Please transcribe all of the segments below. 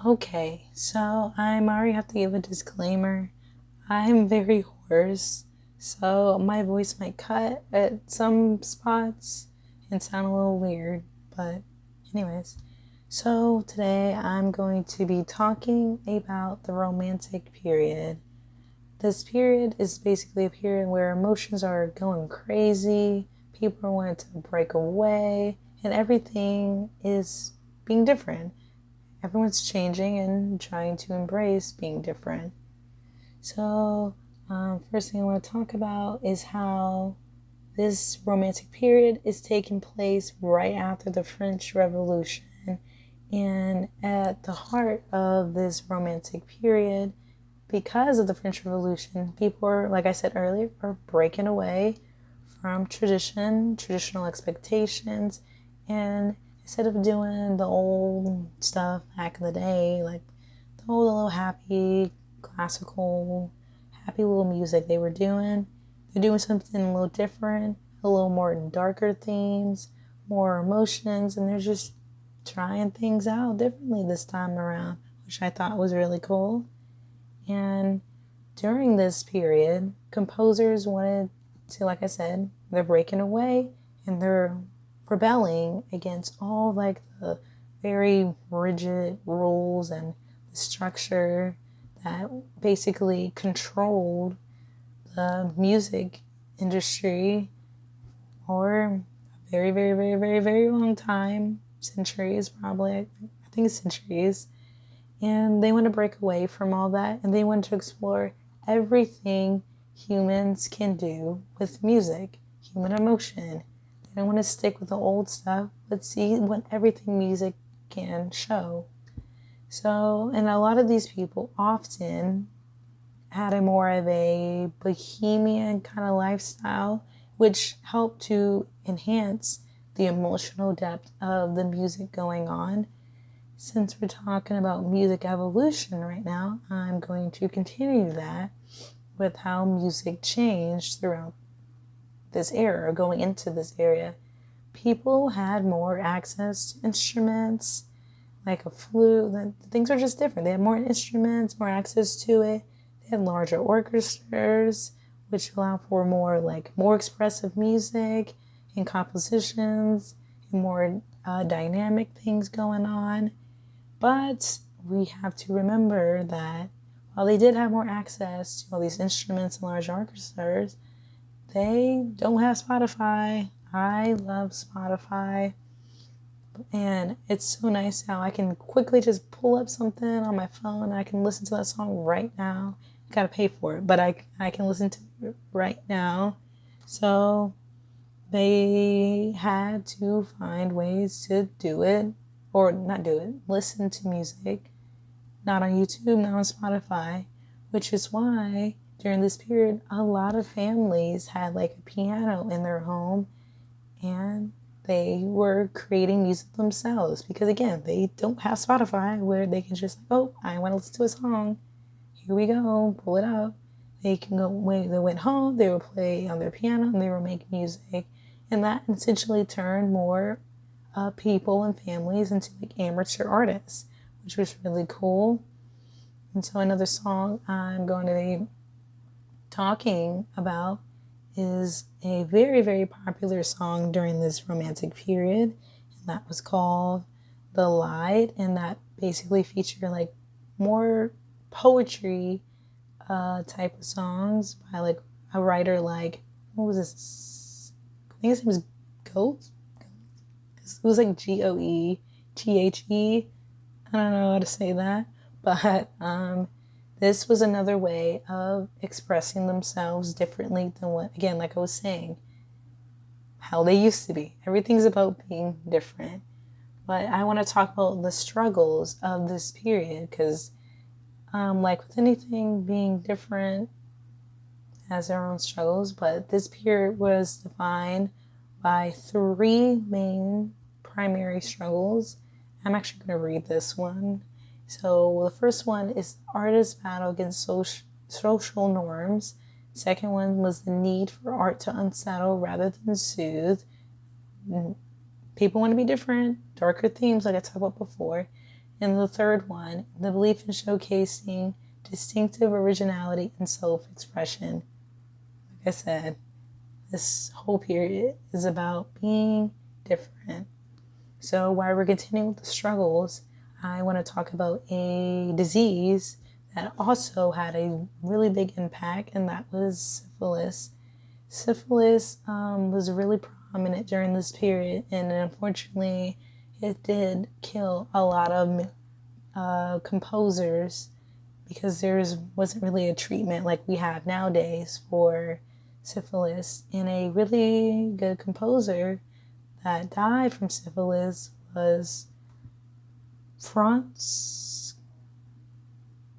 Okay, so I already have to give a disclaimer. I'm very hoarse, so my voice might cut at some spots and sound a little weird. But, anyways, so today I'm going to be talking about the Romantic period. This period is basically a period where emotions are going crazy, people are wanting to break away, and everything is being different. Everyone's changing and trying to embrace being different. So, first thing I want to talk about is how this romantic period is taking place right after the French Revolution. And at the heart of this romantic period, because of the French Revolution, people are, like I said earlier, are breaking away from traditional expectations, and instead of doing the old stuff back in the day, like the old little happy, classical, happy little music they were doing, they're doing something a little different, a little more darker themes, more emotions, and they're just trying things out differently this time around, which I thought was really cool. And during this period, composers wanted to, like I said, they're breaking away and they're rebelling against all like the very rigid rules and the structure that basically controlled the music industry for a very, very, very, very, very long time, centuries probably. I think centuries. And they want to break away from all that and they want to explore everything humans can do with music, human emotion. They don't want to stick with the old stuff, but see what everything music can show. So, and a lot of these people often had a more of a bohemian kind of lifestyle, which helped to enhance the emotional depth of the music going on. Since we're talking about music evolution right now, I'm going to continue that with how music changed throughout this era, going into this area. People had more access to instruments, like a flute. Things are just different. They had more instruments, more access to it. They had larger orchestras, which allow for more expressive music and compositions and more dynamic things going on. But we have to remember that while they did have more access to all these instruments and large orchestras, they don't have Spotify. I love Spotify. And it's so nice how I can quickly just pull up something on my phone and I can listen to that song right now. I gotta pay for it, but I can listen to it right now. So they had to find ways to do it, or not do it, listen to music, not on YouTube, not on Spotify, which is why during this period, a lot of families had like a piano in their home and they were creating music themselves because, again, they don't have Spotify where they can just, oh, I want to listen to a song. Here we go, pull it up. They can go, when they went home, they would play on their piano and they would make music. And that essentially turned more people and families into like amateur artists, which was really cool. And so another song I'm going to be talking about is a very, very popular song during this romantic period. And that was called The Lied. And that basically featured like more poetry type of songs by like a writer like, what was this? I think his name was Goethe. It was like Goethe. I don't know how to say that, but this was another way of expressing themselves differently than what, again, like I was saying, how they used to be. Everything's about being different. But I want to talk about the struggles of this period because, like with anything, being different has their own struggles. But this period was defined by three main primary struggles. I'm actually going to read this one. So the first one is the artist's battle against social norms. The second one was the need for art to unsettle rather than soothe. People want to be different, darker themes like I talked about before. And the third one, the belief in showcasing distinctive originality and self-expression. Like I said, this whole period is about being different. So while we're continuing with the struggles, I want to talk about a disease that also had a really big impact, and that was syphilis. Syphilis was really prominent during this period, and unfortunately, it did kill a lot of composers because there wasn't really a treatment like we have nowadays for syphilis. And a really good composer that died from syphilis was Franz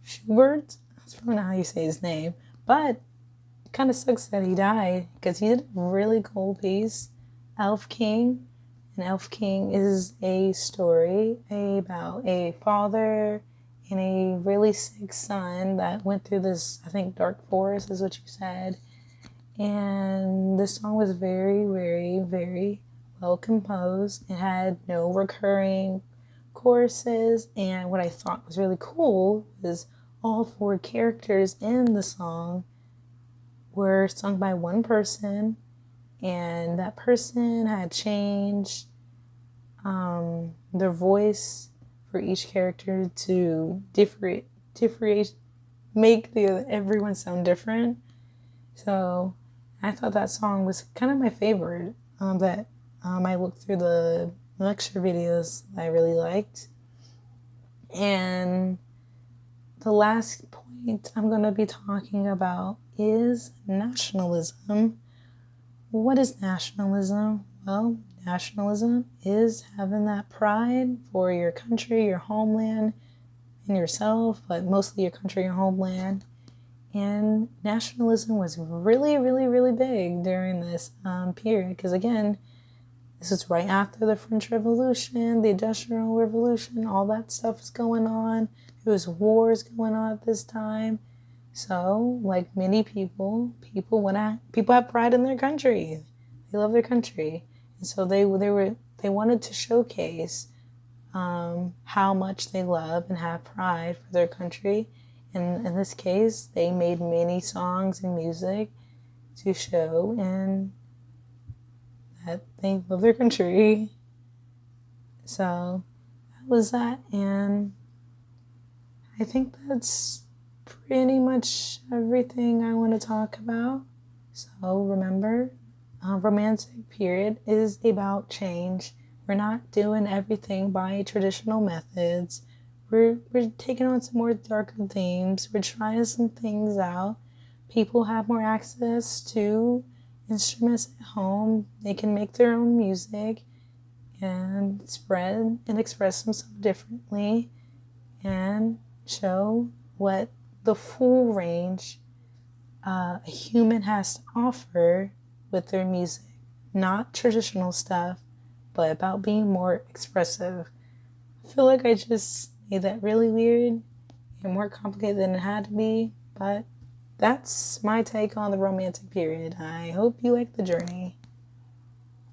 Schubert. That's probably not how you say his name, but it kind of sucks that he died because he did a really cool piece, Elf King. And Elf King is a story about a father and a really sick son that went through this, I think, dark forest is what you said. And the song was very, very, very well composed. It had no recurring choruses. And what I thought was really cool was all four characters in the song were sung by one person, and that person had changed their voice for each character to make everyone sound different. So I thought that song was kind of my favorite. I looked through the lecture videos that I really liked, and the last point I'm going to be talking about is nationalism. What is nationalism? Well, nationalism is having that pride for your country, your homeland, and yourself, but mostly your country, your homeland. And nationalism was really, really, really big during this period because, again, this is right after the French Revolution, the Industrial Revolution, all that stuff is going on. There was wars going on at this time. So, like many people have pride in their country. They love their country, and so they wanted to showcase how much they love and have pride for their country. And in this case, they made many songs and music to show and that they love their country. So that was that, and I think that's pretty much everything I want to talk about. So remember, romantic period is about change. We're not doing everything by traditional methods. We're taking on some more darker themes. We're trying some things out. People have more access to instruments at home. They can make their own music and spread and express themselves differently and show what the full range a human has to offer with their music. Not traditional stuff, but about being more expressive. I feel like I just made that really weird and more complicated than it had to be, but that's my take on the romantic period. I hope you like the journey.